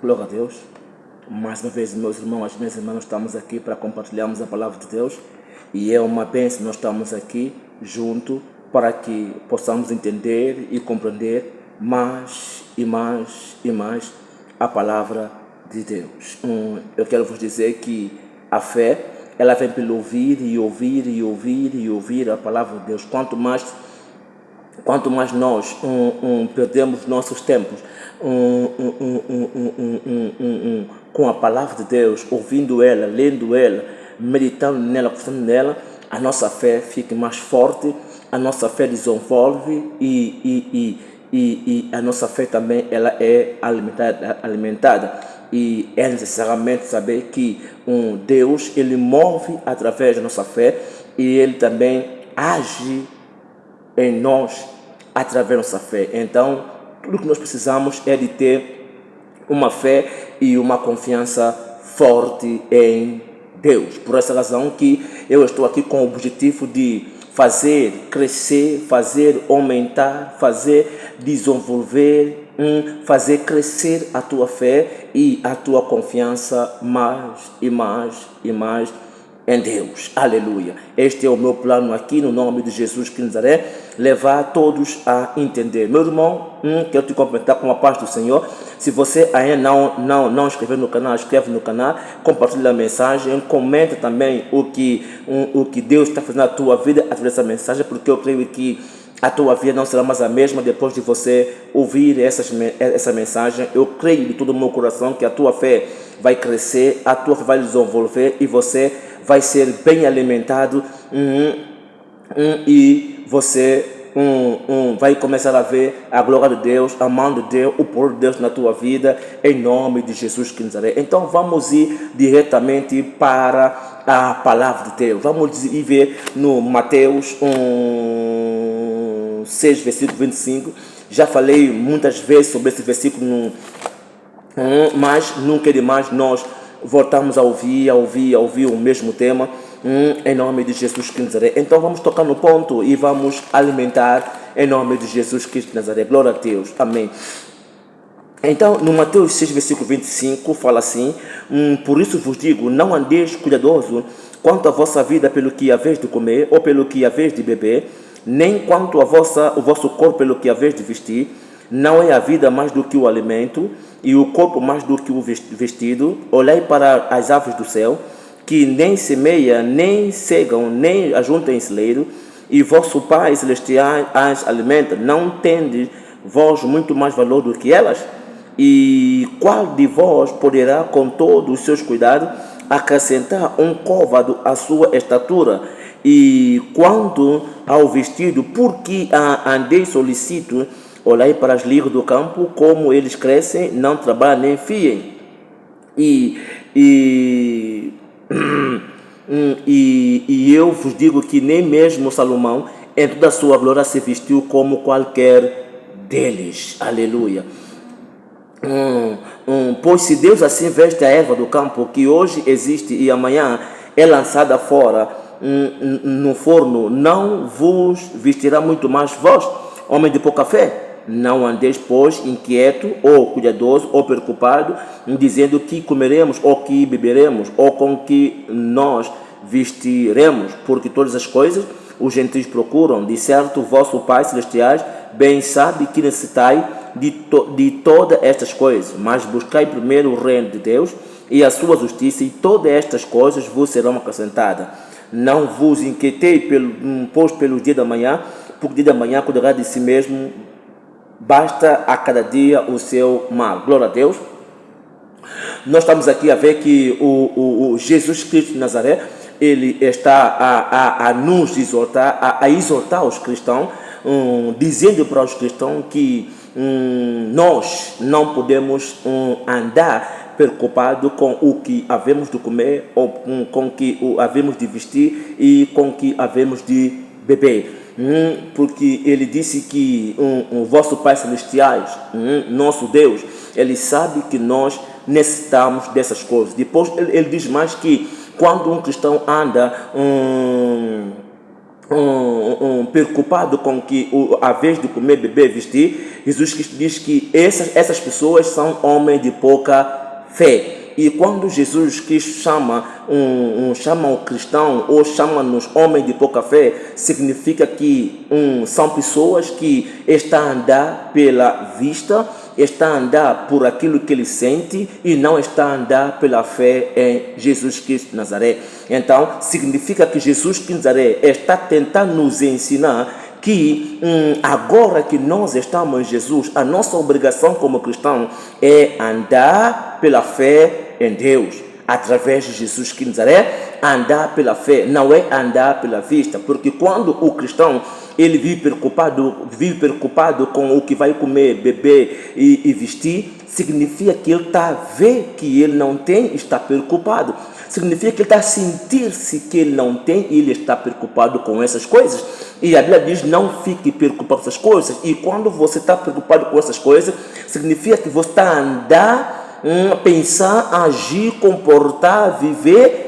Glória a Deus. Mais uma vez, meus irmãos, as minhas irmãs, estamos aqui para compartilharmos a palavra de Deus. E é uma bênção, nós estamos aqui junto para que possamos entender e compreender mais e mais e mais a palavra de Deus. Eu quero vos dizer que a fé, ela vem pelo ouvir e ouvir e ouvir e ouvir a palavra de Deus. Quanto mais nós perdemos nossos tempos com a palavra de Deus, ouvindo ela, lendo ela, meditando nela, conversando nela, a nossa fé fica mais forte, a nossa fé desenvolve e a nossa fé também ela é alimentada. E é necessariamente saber que Deus, ele move através da nossa fé e ele também age em nós através da nossa fé. Então, tudo que nós precisamos é de ter uma fé e uma confiança forte em Deus. Por essa razão que eu estou aqui com o objetivo de fazer crescer, fazer aumentar, fazer desenvolver, fazer crescer a tua fé e a tua confiança mais e mais e mais em Deus. Aleluia. Este é o meu plano aqui no nome de Jesus de Nazaré, levar todos a entender. Meu irmão, quero te cumprimentar com a paz do Senhor. Se você ainda não inscreveu no canal, inscreve no canal, compartilha a mensagem, comenta também o que Deus está fazendo na tua vida através dessa mensagem, porque eu creio que a tua vida não será mais a mesma depois de você ouvir essa mensagem. Eu creio de todo o meu coração que a tua fé vai crescer, a tua fé vai desenvolver e você vai ser bem alimentado e você vai começar a ver a glória de Deus, a mão de Deus, o poder de Deus na tua vida, em nome de Jesus de Nazaré. Então vamos ir diretamente para a palavra de Deus. Vamos ir ver no Mateus 6, versículo 25. Já falei muitas vezes sobre esse versículo, mas nunca demais nós voltamos a ouvir o mesmo tema, em nome de Jesus Cristo de Nazaré. Então vamos tocar no ponto e vamos alimentar em nome de Jesus Cristo de Nazaré. Glória a Deus. Amém. Então, no Mateus 6, versículo 25, fala assim: por isso vos digo, não andeis cuidadoso quanto à vossa vida pelo que haveis de comer ou pelo que haveis de beber, nem quanto o vosso corpo pelo que haveis de vestir. Não é a vida mais do que o alimento, e o corpo mais do que o vestido. Olhai para as aves do céu, que nem semeiam, nem cegam, nem ajuntam em celeiro, e vosso Pai Celestial as alimenta. Não tendes vós muito mais valor do que elas? E qual de vós poderá, com todos os seus cuidados, acrescentar um côvado à sua estatura? E quanto ao vestido, por que andeis solícito? Olhai para as lírias do campo, como eles crescem, não trabalham nem fiem. E eu vos digo que nem mesmo Salomão, em toda a sua glória, se vestiu como qualquer deles. Aleluia. Pois se Deus assim veste a erva do campo, que hoje existe e amanhã é lançada fora no forno, não vos vestirá muito mais vós, homem de pouca fé? Não andeis, pois, inquieto, ou cuidadoso, ou preocupado, dizendo que comeremos, ou que beberemos, ou com que nós vestiremos, porque todas as coisas os gentios procuram. De certo, vosso Pai Celestial bem sabe que necessitai de todas estas coisas, mas buscai primeiro o reino de Deus e a sua justiça, e todas estas coisas vos serão acrescentadas. Não vos inquietei pelo dia da manhã, porque o dia da manhã cuidará de si mesmo, basta a cada dia o seu mal. Glória a Deus. Nós estamos aqui a ver que o Jesus Cristo de Nazaré, ele está a nos exortar, a exortar os cristãos, dizendo para os cristãos que nós não podemos andar preocupado com o que havemos de comer, ou com o que havemos de vestir e com o que havemos de beber. Porque ele disse que o vosso Pai Celestial, nosso Deus, ele sabe que nós necessitamos dessas coisas. Depois ele diz mais que quando um cristão anda preocupado com que a vez de comer, beber, vestir, Jesus Cristo diz que essas pessoas são homens de pouca fé. E quando Jesus Cristo chama o cristão ou chama-nos homens de pouca fé, significa que são pessoas que estão a andar pela vista, está a andar por aquilo que ele sente e não está a andar pela fé em Jesus Cristo de Nazaré. Então, significa que Jesus Cristo de Nazaré está tentando nos ensinar que agora que nós estamos em Jesus, a nossa obrigação como cristão é andar pela fé em Deus, através de Jesus Cristo de Nazaré, andar pela fé, não é andar pela vista, porque quando o cristão ele vive preocupado com o que vai comer, beber e vestir, significa que ele está a ver que ele não tem, está preocupado. Significa que ele está a sentir-se que ele não tem e ele está preocupado com essas coisas. E a Bíblia diz, não fique preocupado com essas coisas. E quando você está preocupado com essas coisas, significa que você está a andar, pensar, agir, comportar, viver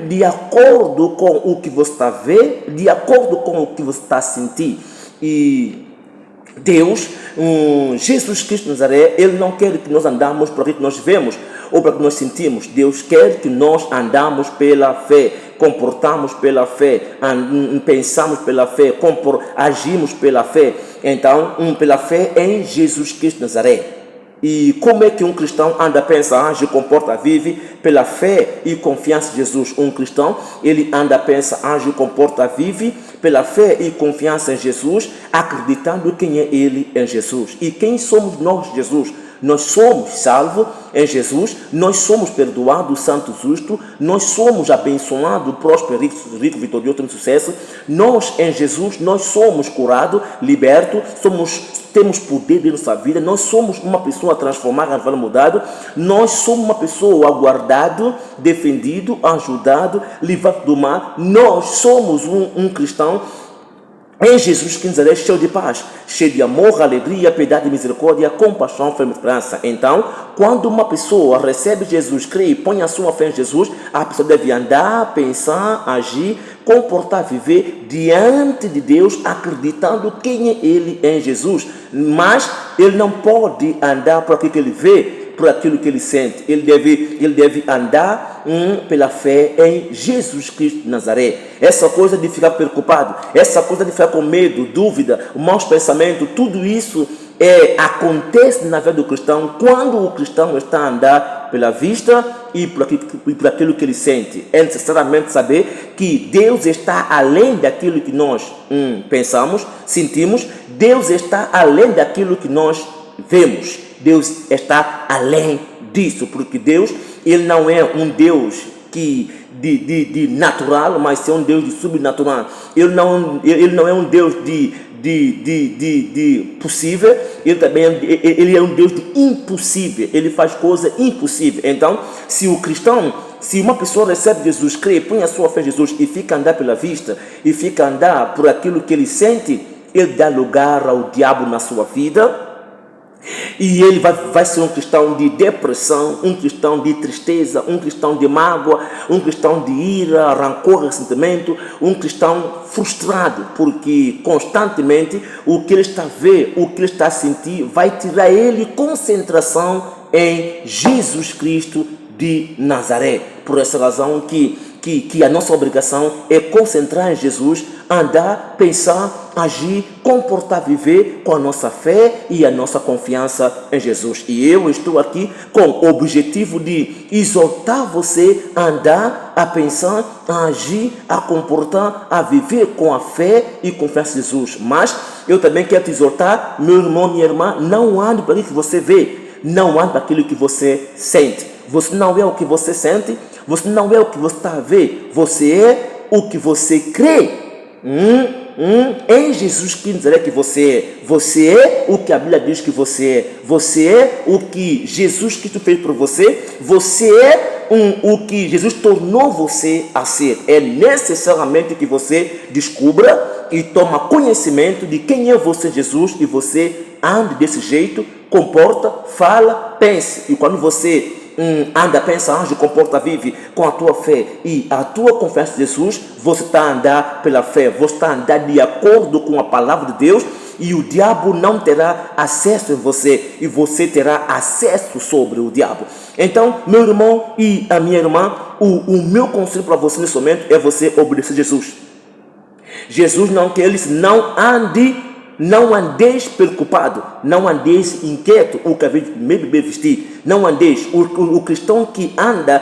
de acordo com o que você está a ver, de acordo com o que você está a sentir. E Deus, Jesus Cristo de Nazaré, Ele não quer que nós andamos por aquilo que nós vemos ou para que nós sentimos. Deus quer que nós andamos pela fé, comportamos pela fé, pensamos pela fé, agimos pela fé. Então, pela fé em Jesus Cristo de Nazaré. E como é que um cristão anda, pensa, age, comporta, vive? Pela fé e confiança em Jesus. Um cristão, ele anda, pensa, age, comporta, vive pela fé e confiança em Jesus, acreditando quem é ele em Jesus. E quem somos nós, Jesus? Nós somos salvos em Jesus, nós somos perdoados, santo, justo, nós somos abençoados, próspero, rico, vitorioso, tem sucesso. Nós em Jesus, nós somos curados, libertos, temos poder de nossa vida, nós somos uma pessoa transformada, mudado, nós somos uma pessoa aguardado, defendido, ajudado, livrado do mal. Nós somos um cristão em Jesus Cristo de Nazaré, cheio de paz, cheio de amor, alegria, piedade, misericórdia, compaixão, fé e esperança. Então, quando uma pessoa recebe Jesus, crê e põe a sua fé em Jesus, a pessoa deve andar, pensar, agir, comportar, viver diante de Deus, acreditando quem é Ele em Jesus. Mas ele não pode andar por aquilo que ele vê, por aquilo que ele sente. Ele deve andar pela fé em Jesus Cristo de Nazaré. Essa coisa de ficar preocupado, essa coisa de ficar com medo, dúvida, maus pensamentos, tudo isso acontece na vida do cristão quando o cristão está a andar pela vista e por aquilo que ele sente. É necessariamente saber que Deus está além daquilo que nós pensamos, sentimos. Deus está além daquilo que nós vemos. Deus está além disso, porque Deus, Ele não é um Deus de natural, mas é um Deus de sobrenatural. Ele não é um Deus de possível, ele é um Deus de impossível. Ele faz coisas impossíveis. Então, se uma pessoa recebe Jesus, crê, põe a sua fé em Jesus e fica a andar pela vista, e fica a andar por aquilo que ele sente, ele dá lugar ao diabo na sua vida. E ele vai ser um cristão de depressão, um cristão de tristeza, um cristão de mágoa, um cristão de ira, rancor, ressentimento, um cristão frustrado, porque constantemente o que ele está a ver, o que ele está a sentir, vai tirar ele concentração em Jesus Cristo de Nazaré. Por essa razão que a nossa obrigação é concentrar em Jesus, andar, pensar, agir, comportar, viver com a nossa fé e a nossa confiança em Jesus. E eu estou aqui com o objetivo de exortar você a andar, a pensar, a agir, a comportar, a viver com a fé e confiança em Jesus. Mas eu também quero te exortar, meu irmão, minha irmã, não ande para aquilo que você vê, não ande para aquilo que você sente. Você não é o que você sente, você não é o que você está a ver, você é o que você crê. Em Jesus Cristo é que você é o que a Bíblia diz que você é o que Jesus Cristo fez por você é o que Jesus tornou você a ser. É necessariamente que você descubra e toma conhecimento de quem é você, Jesus, e você ande desse jeito, comporta, fala, pense. E quando você anda, pensa, age, comporta, vive com a tua fé e a tua confiança em Jesus, você está a andar pela fé, você está a andar de acordo com a palavra de Deus, e o diabo não terá acesso em você, e você terá acesso sobre o diabo. Então, meu irmão e a minha irmã, o meu conselho para você nesse momento é você obedecer a Jesus. Jesus não quer, ele disse, não andeis preocupado, não andeis inquieto, o que beber vestir, não andeis. O cristão que anda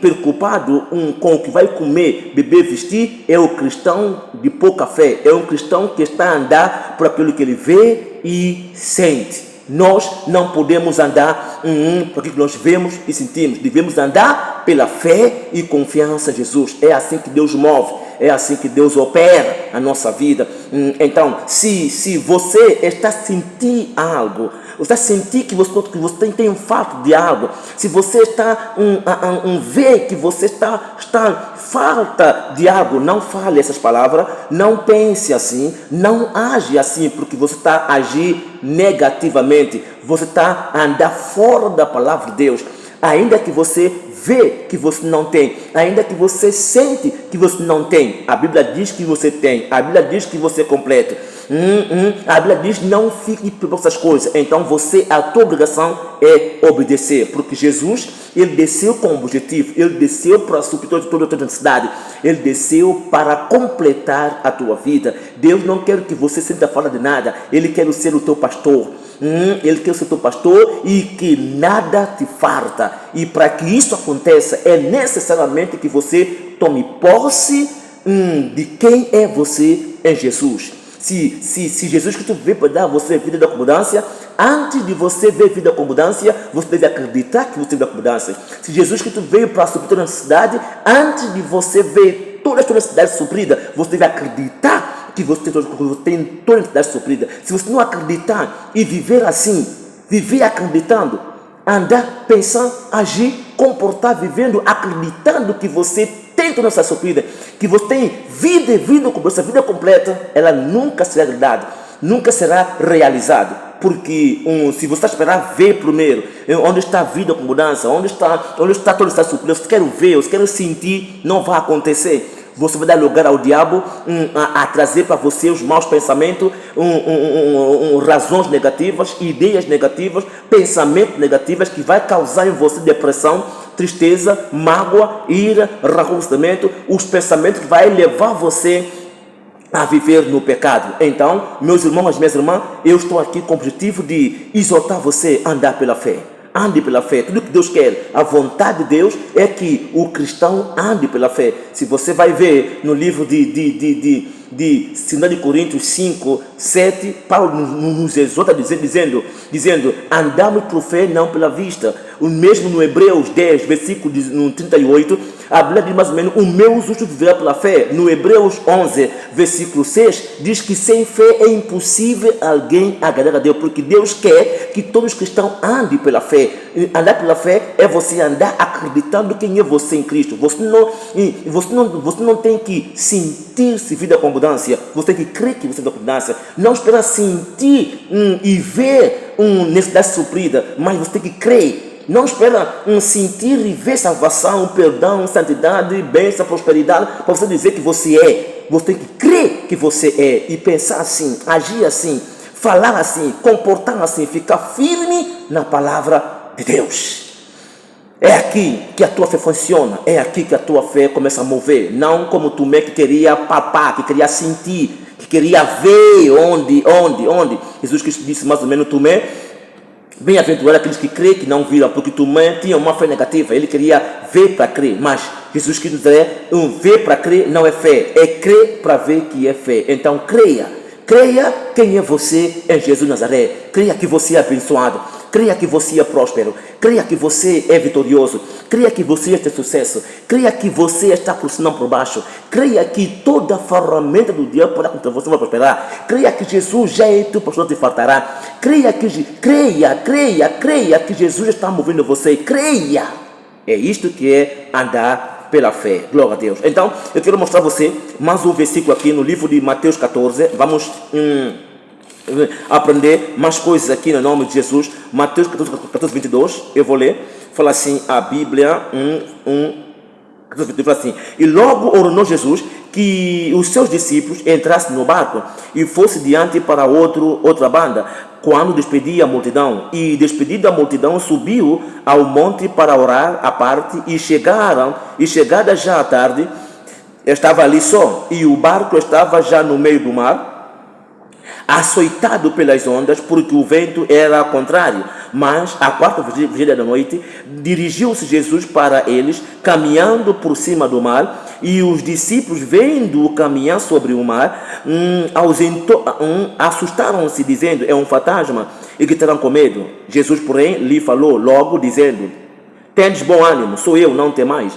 preocupado com o que vai comer, beber, vestir, é o cristão de pouca fé, é um cristão que está a andar por aquilo que ele vê e sente. Nós não podemos andar por aquilo que nós vemos e sentimos, devemos andar pela fé e confiança em Jesus. É assim que Deus move, é assim que Deus opera a nossa vida. Então, se você está a sentir algo, você está a sentir que você tem falta de algo, se você está ver que você está falta de algo, não fale essas palavras, não pense assim, não age assim, porque você está a agir negativamente, você está a andar fora da palavra de Deus. Ainda que você vê que você não tem, ainda que você sente que você não tem, a Bíblia diz que você tem, a Bíblia diz que você é completo. A Bíblia diz, não fique por essas coisas. Então a tua obrigação é obedecer, porque Jesus, ele desceu com um objetivo, ele desceu para suprir toda a tua necessidade, ele desceu para completar a tua vida. Deus não quer que você sinta falta de nada, ele quer ser o teu pastor. Ele quer ser teu pastor e que nada te falta. E para que isso aconteça, é necessariamente que você tome posse de quem é você em Jesus. Se Jesus Cristo veio para dar a você vida da abundância, antes de você ver vida com abundância, você deve acreditar que você tem vida com abundância. Se Jesus Cristo veio para suprir toda a necessidade, antes de você ver toda a sua necessidade suprida, você deve acreditar que você tem toda a necessidade suprida. Se você não acreditar e viver assim, viver acreditando, andar, pensar, agir, comportar, vivendo, acreditando que você tem toda a necessidade suprida, que você tem vida e vida com essa vida completa, ela nunca será realidade, nunca será realizada. Porque se você esperar ver primeiro onde está a vida com mudança, onde está toda a necessidade suprida, você quer ver, você quer sentir, não vai acontecer. Você vai dar lugar ao diabo a trazer para você os maus pensamentos, razões negativas, ideias negativas, pensamentos negativos que vai causar em você depressão, tristeza, mágoa, ira, arrependimento, os pensamentos que vai levar você a viver no pecado. Então, meus irmãos, minhas irmãs, eu estou aqui com o objetivo de exortar você a andar pela fé. Ande pela fé. Tudo que Deus quer, a vontade de Deus é que o cristão ande pela fé. Se você vai ver no livro de 2 Coríntios 5, 7, Paulo nos exorta dizendo, andamos por fé, não pela vista. O mesmo no Hebreus 10, versículo 38, a Bíblia diz mais ou menos, o meu justo viverá pela fé. No Hebreus 11, versículo 6, diz que sem fé é impossível alguém agradar a Deus, porque Deus quer que todos os cristãos andem pela fé. Andar pela fé é você andar acreditando quem é você em Cristo. Você não tem que sentir-se vida com abundância, você tem que crer que você tem abundância. Não esperar sentir e ver necessidade suprida, mas você tem que crer. Não espera sentir e ver salvação, perdão, santidade, bênção, prosperidade, para você dizer que você é. Você tem que crer que você é e pensar assim, agir assim, falar assim, comportar assim, ficar firme na palavra de Deus. É aqui que a tua fé funciona, é aqui que a tua fé começa a mover. Não como Tomé que queria papar, que queria sentir, que queria ver onde. Jesus Cristo disse mais ou menos, Tomé, bem-aventurado aqueles que creem que não viram, porque Tomé tinha uma fé negativa, ele queria ver para crer, mas Jesus Cristo diz, ver para crer não é fé, é crer para ver que é fé. Então creia quem é você em Jesus de Nazaré, creia que você é abençoado, creia que você é próspero, creia que você é vitorioso, creia que você tem sucesso, creia que você está por cima por baixo, creia que toda a ferramenta do diabo para contra você vai prosperar, creia que Jesus já é teu pastor, te faltará, creia que Jesus está movendo você, creia. É isto que é andar pela fé. Glória a Deus. Então, eu quero mostrar a você mais um versículo aqui no livro de Mateus 14. Vamos aprender mais coisas aqui no nome de Jesus. Mateus 14, 22, eu vou ler. Fala assim, a Bíblia, 14, 22, fala assim: e logo ordenou Jesus que os seus discípulos entrassem no barco e fossem diante para outra banda, quando despedia a multidão. E despedida a multidão, subiu ao monte para orar à parte, e chegada já à tarde, estava ali só, e o barco estava já no meio do mar, açoitado pelas ondas, porque o vento era contrário. Mas, à quarta vigília da noite, dirigiu-se Jesus para eles, caminhando por cima do mar, e os discípulos, vendo-o caminhar sobre o mar, assustaram-se, dizendo: é um fantasma, e gritaram com medo. Jesus, porém, lhe falou logo, dizendo: tendes bom ânimo, sou eu, não temais.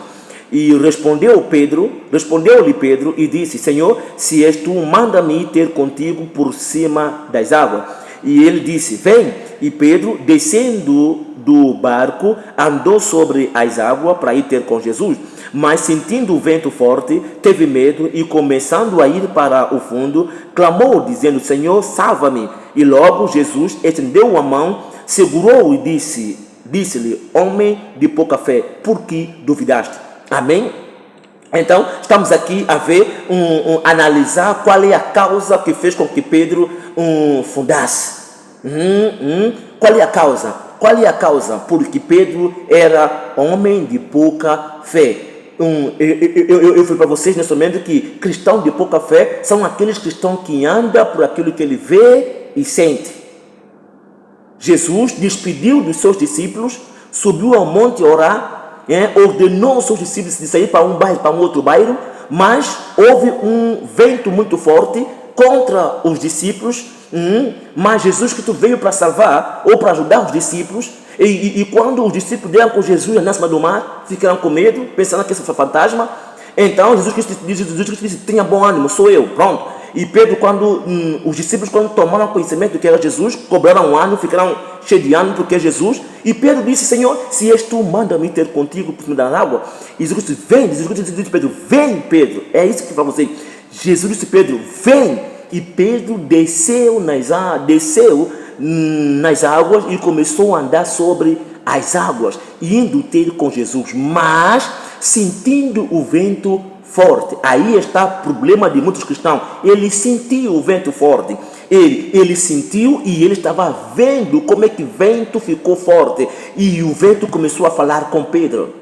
E respondeu-lhe Pedro e disse: Senhor, se és tu, manda-me ter contigo por cima das águas. E ele disse: vem. E Pedro, descendo do barco, andou sobre as águas para ir ter com Jesus. Mas, sentindo o vento forte, teve medo e, começando a ir para o fundo, clamou, dizendo: Senhor, salva-me. E logo Jesus estendeu a mão, segurou-o e disse-lhe: homem de pouca fé, por que duvidaste? Amém? Então, estamos aqui a ver, analisar qual é a causa que fez com que Pedro fundasse. Qual é a causa? Qual é a causa? Porque Pedro era homem de pouca fé. Eu falei para vocês nesse momento que cristãos de pouca fé são aqueles cristãos que andam por aquilo que ele vê e sente. Jesus despediu dos seus discípulos, subiu ao monte orar, ordenou aos seus discípulos de sair para um bairro, para um outro bairro, mas houve um vento muito forte contra os discípulos, mas Jesus Cristo veio para salvar ou para ajudar os discípulos, e quando os discípulos deram com Jesus na cima do mar, ficaram com medo, pensando que esse foi fantasma. Então Jesus Cristo disse: tenha bom ânimo, sou eu, pronto. E Pedro, quando os discípulos, quando tomaram conhecimento de que era Jesus, cobraram um ânimo, ficaram cheios de ânimo porque é Jesus. E Pedro disse: Senhor, se és tu, manda-me ter contigo por cima da água. E Jesus disse: vem. Jesus disse: Pedro, vem, Pedro. É isso que eu falo para você. Jesus disse: Pedro, vem. E Pedro desceu nas águas e começou a andar sobre as águas, indo ter com Jesus, mas sentindo o vento forte. Aí está o problema de muitos cristãos. Ele sentiu o vento forte. Ele sentiu e ele estava vendo como é que o vento ficou forte. E o vento começou a falar com Pedro: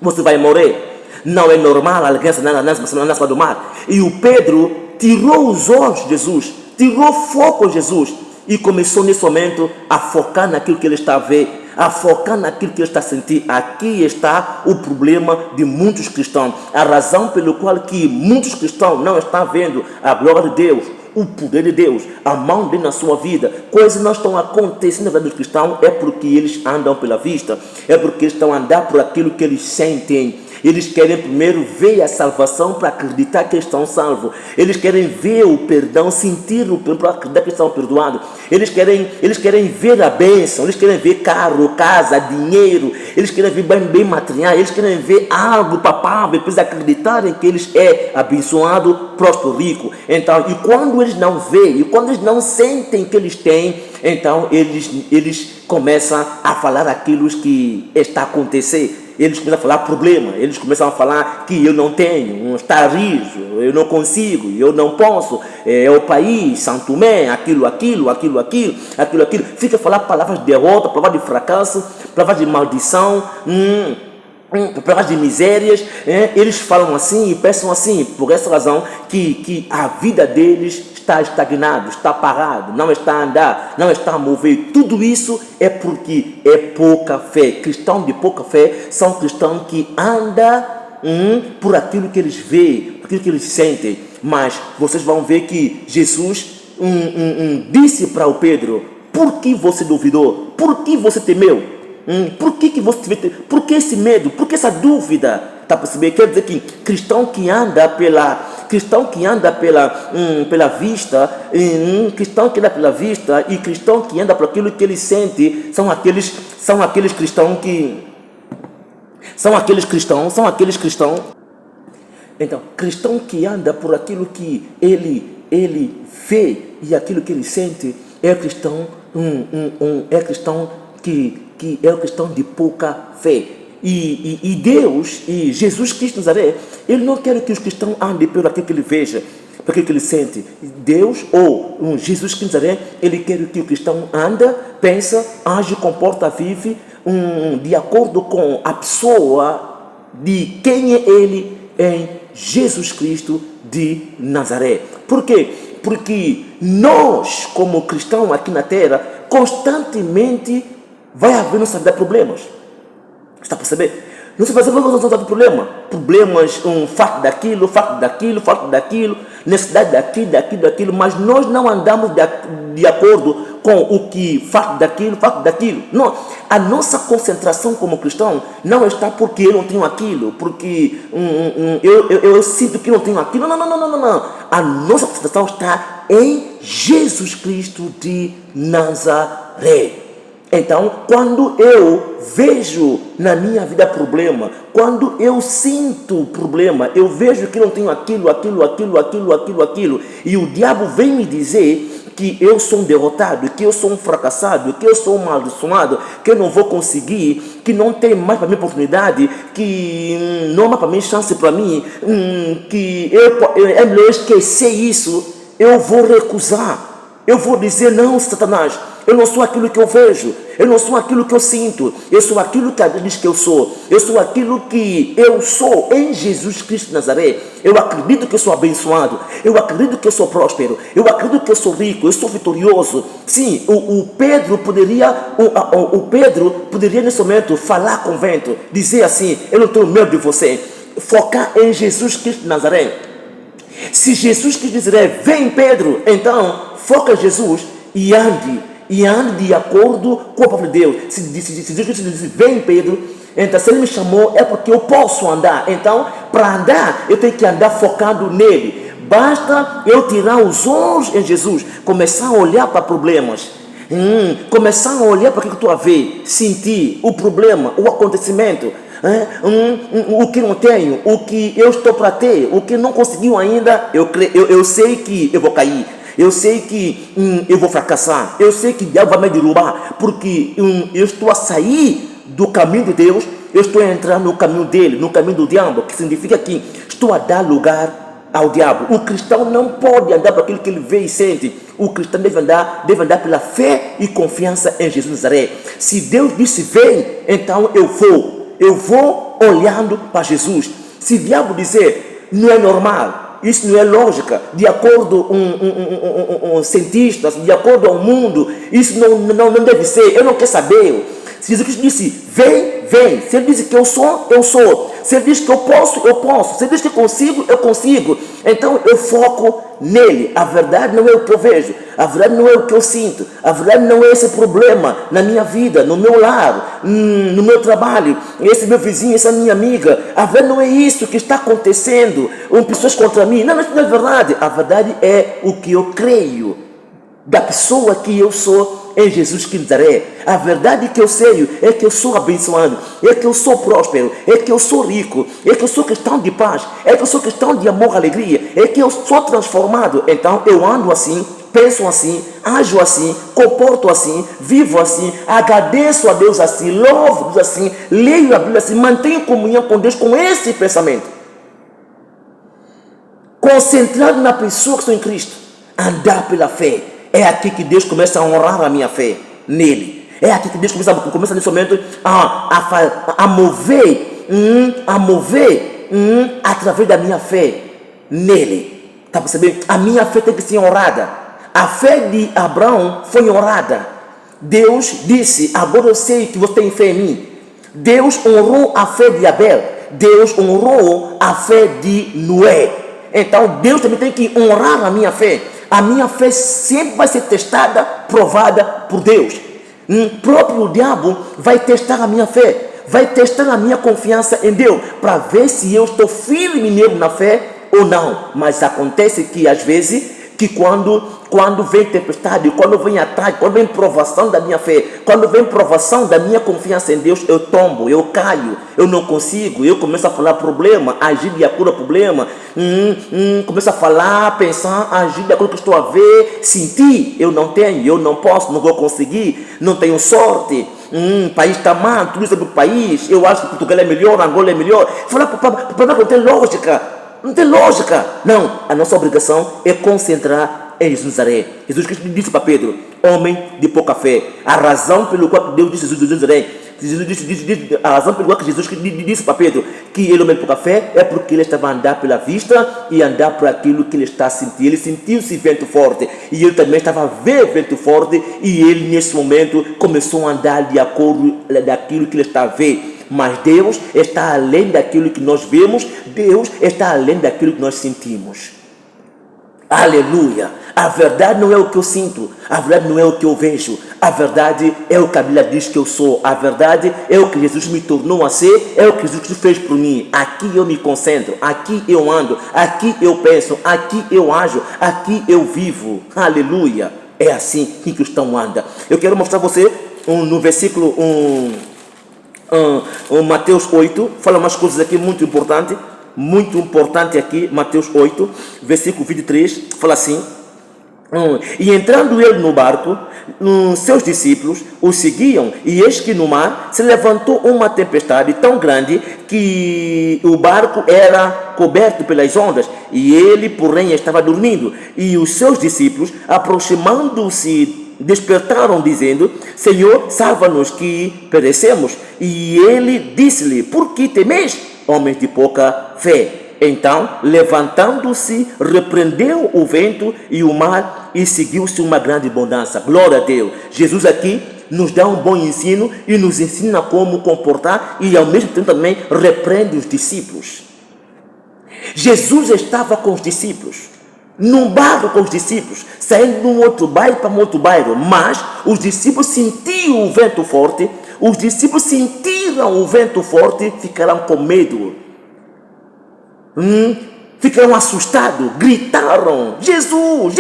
você vai morrer. Não é normal alguém na cima do mar. E o Pedro tirou os olhos de Jesus, tirou foco de Jesus, e começou nesse momento a focar naquilo que ele está a ver, a focar naquilo que ele está a sentir. Aqui está o problema de muitos cristãos. A razão pelo qual que muitos cristãos não estão vendo a glória de Deus, o poder de Deus, a mão dele na sua vida, coisas não estão acontecendo na vida dos cristãos, é porque eles andam pela vista, é porque eles estão a andar por aquilo que eles sentem. Eles querem primeiro ver a salvação para acreditar que eles estão salvos. Eles querem ver o perdão, sentir o perdão para acreditar que eles estão perdoados. Eles querem ver a bênção, eles querem ver carro, casa, dinheiro. Eles querem ver bem material, eles querem ver algo palpável, para eles acreditarem que eles é abençoado, próspero, rico. Então, e quando eles não veem, e quando eles não sentem que eles têm, então eles começam a falar aquilo que está a acontecer. Eles começam a falar problema, eles começam a falar que eu não tenho, está rijo, eu não consigo, eu não posso, é o país, Santo Tomé, aquilo. Fica a falar palavras de derrota, palavras de fracasso, palavras de maldição, palavras de misérias. Eles falam assim e pensam assim, por essa razão que a vida deles está estagnado, está parado, não está a andar, não está a mover. Tudo isso é porque é pouca fé. Cristãos de pouca fé são cristãos que andam por aquilo que eles veem, por aquilo que eles sentem. Mas vocês vão ver que Jesus disse para o Pedro: por que você duvidou? Por que você temeu? Por que esse medo? Por que essa dúvida? Está a perceber? Quer dizer que cristão que anda pela vista, cristão que anda pela vista e cristão que anda por aquilo que ele sente, são aqueles cristãos que são aqueles cristãos. Então, cristão que anda por aquilo que ele ele vê e aquilo que ele sente é cristão, é cristão que é o cristão de pouca fé. E Deus, e Jesus Cristo de Nazaré, ele não quer que os cristãos andem pelo aquilo que ele veja, por aquilo que ele sente. Deus, ou Jesus Cristo de Nazaré, ele quer que o cristão anda, pensa, age, comporta, vive de acordo com a pessoa de quem é ele em Jesus Cristo de Nazaré. Por quê? Porque nós, como cristãos aqui na terra, constantemente vai haver nossa vida problemas. Está a perceber? Não se vai ter problemas, fato daquilo, necessidade daquilo, mas nós não andamos de acordo com o que fato daquilo. Não, a nossa concentração como cristão não está porque eu não tenho aquilo, porque eu sinto que não tenho aquilo. Não. A nossa concentração está em Jesus Cristo de Nazaré. Então, quando eu vejo na minha vida problema, quando eu sinto problema, eu vejo que não tenho aquilo, e o diabo vem me dizer que eu sou um derrotado, que eu sou um fracassado, que eu sou um amaldiçoado, que eu não vou conseguir, que não tem mais para mim oportunidade, que não há mais para mim chance para mim, que é melhor esquecer isso, eu vou recusar. Eu vou dizer, não, Satanás, eu não sou aquilo que eu vejo, eu não sou aquilo que eu sinto, eu sou aquilo que a Bíblia diz que eu sou aquilo que eu sou em Jesus Cristo de Nazaré. Eu acredito que eu sou abençoado, eu acredito que eu sou próspero, eu acredito que eu sou rico, eu sou vitorioso. Sim, o Pedro poderia nesse momento falar com o vento, dizer assim, eu não tenho medo de você, focar em Jesus Cristo de Nazaré. Se Jesus Cristo dizer, vem Pedro, então foca em Jesus e ande de acordo com a palavra de Deus. Se Jesus Cristo diz, vem Pedro, então se ele me chamou é porque eu posso andar. Então, para andar, eu tenho que andar focado nele. Basta eu tirar os olhos em Jesus, começar a olhar para problemas, começar a olhar para o que eu estou a ver, sentir o problema, o acontecimento, o que não tenho, o que eu estou para ter, o que não conseguiu ainda, eu sei que eu vou cair, eu sei que eu vou fracassar, eu sei que o diabo vai me derrubar, porque eu estou a sair do caminho de Deus, eu estou a entrar no caminho dele, no caminho do diabo, que significa que estou a dar lugar ao diabo. O cristão não pode andar por aquilo que ele vê e sente. O cristão deve andar pela fé e confiança em Jesus de Nazaré. Se Deus disse vem, então eu vou olhando para Jesus. Se o diabo dizer não é normal, isso não é lógica, de acordo com cientistas, de acordo ao mundo, isso não deve ser, eu não quero saber. Se Jesus Cristo disse, vem. Se ele disse que eu sou. Se ele diz que eu posso. Se ele diz que eu consigo. Então eu foco nele. A verdade não é o que eu vejo. A verdade não é o que eu sinto. A verdade não é esse problema na minha vida, no meu lar, no meu trabalho, esse meu vizinho, essa minha amiga. A verdade não é isso que está acontecendo. Pessoas contra mim. Não, isso não é verdade. A verdade é o que eu creio da pessoa que eu sou em Jesus Cristo de Nazaré. A verdade que eu sei é que eu sou abençoado, é que eu sou próspero, é que eu sou rico, é que eu sou cristão de paz, é que eu sou cristão de amor e alegria, é que eu sou transformado. Então eu ando assim, penso assim, ajo assim, comporto assim, vivo assim, agradeço a Deus assim, louvo a Deus assim, leio a Bíblia assim, mantenho comunhão com Deus com esse pensamento, concentrado na pessoa que sou em Cristo, andar pela fé. É aqui que Deus começa a honrar a minha fé nele. É aqui que Deus começa nesse momento a mover através da minha fé nele. Está percebendo? A minha fé tem que ser honrada. A fé de Abraão foi honrada. Deus disse, agora eu sei que você tem fé em mim. Deus honrou a fé de Abel. Deus honrou a fé de Noé. Então Deus também tem que honrar a minha fé. A minha fé sempre vai ser testada, provada por Deus. O próprio diabo vai testar a minha fé, vai testar a minha confiança em Deus, para ver se eu estou firme nele na fé ou não. Mas acontece que às vezes, que quando quando vem tempestade, quando vem ataque, quando vem provação da minha fé, quando vem provação da minha confiança em Deus, eu tombo, eu caio, eu não consigo, eu começo a falar problema, agir de acordo com o problema, começo a falar, pensar, agir de acordo com o que estou a ver, sentir, eu não tenho, eu não posso, não vou conseguir, não tenho sorte. O país está mal, tudo isso é do país, eu acho que Portugal é melhor, Angola é melhor. Falar para não tem lógica, não tem lógica. Não, a nossa obrigação é concentrar em Jesus de Nazaré. Jesus Cristo disse para Pedro, homem de pouca fé, a razão pelo qual Deus disse Jesus de Nazaré, a razão pelo qual Jesus disse para Pedro que ele é homem de pouca fé é porque ele estava a andar pela vista e andar por aquilo que ele está a sentir. Ele sentiu-se vento forte e ele também estava a ver vento forte e ele nesse momento começou a andar de acordo daquilo que ele está a ver. Mas Deus está além daquilo que nós vemos, Deus está além daquilo que nós sentimos. Aleluia! A verdade não é o que eu sinto, a verdade não é o que eu vejo, a verdade é o que a Bíblia diz que eu sou, a verdade é o que Jesus me tornou a ser, é o que Jesus fez por mim. Aqui eu me concentro, aqui eu ando, aqui eu penso, aqui eu ajo, aqui eu vivo. Aleluia! É assim que o cristão anda. Eu quero mostrar a você no versículo Mateus 8, fala umas coisas aqui muito importante aqui, Mateus 8, versículo 23, fala assim, e entrando ele no barco, seus discípulos o seguiam, e eis que no mar se levantou uma tempestade tão grande que o barco era coberto pelas ondas, e ele, porém, estava dormindo, e os seus discípulos, aproximando-se, despertaram, dizendo, Senhor, salva-nos que perecemos. E ele disse-lhe, por que temeis, homens de pouca fé? Então, levantando-se, repreendeu o vento e o mar, e seguiu-se uma grande bonança. Glória a Deus. Jesus aqui nos dá um bom ensino e nos ensina como comportar, e ao mesmo tempo também repreende os discípulos. Jesus estava com os discípulos, num barco com os discípulos, saindo de um outro bairro para um outro bairro, mas os discípulos sentiram o vento forte, ficaram com medo, ficaram assustados, gritaram, Jesus,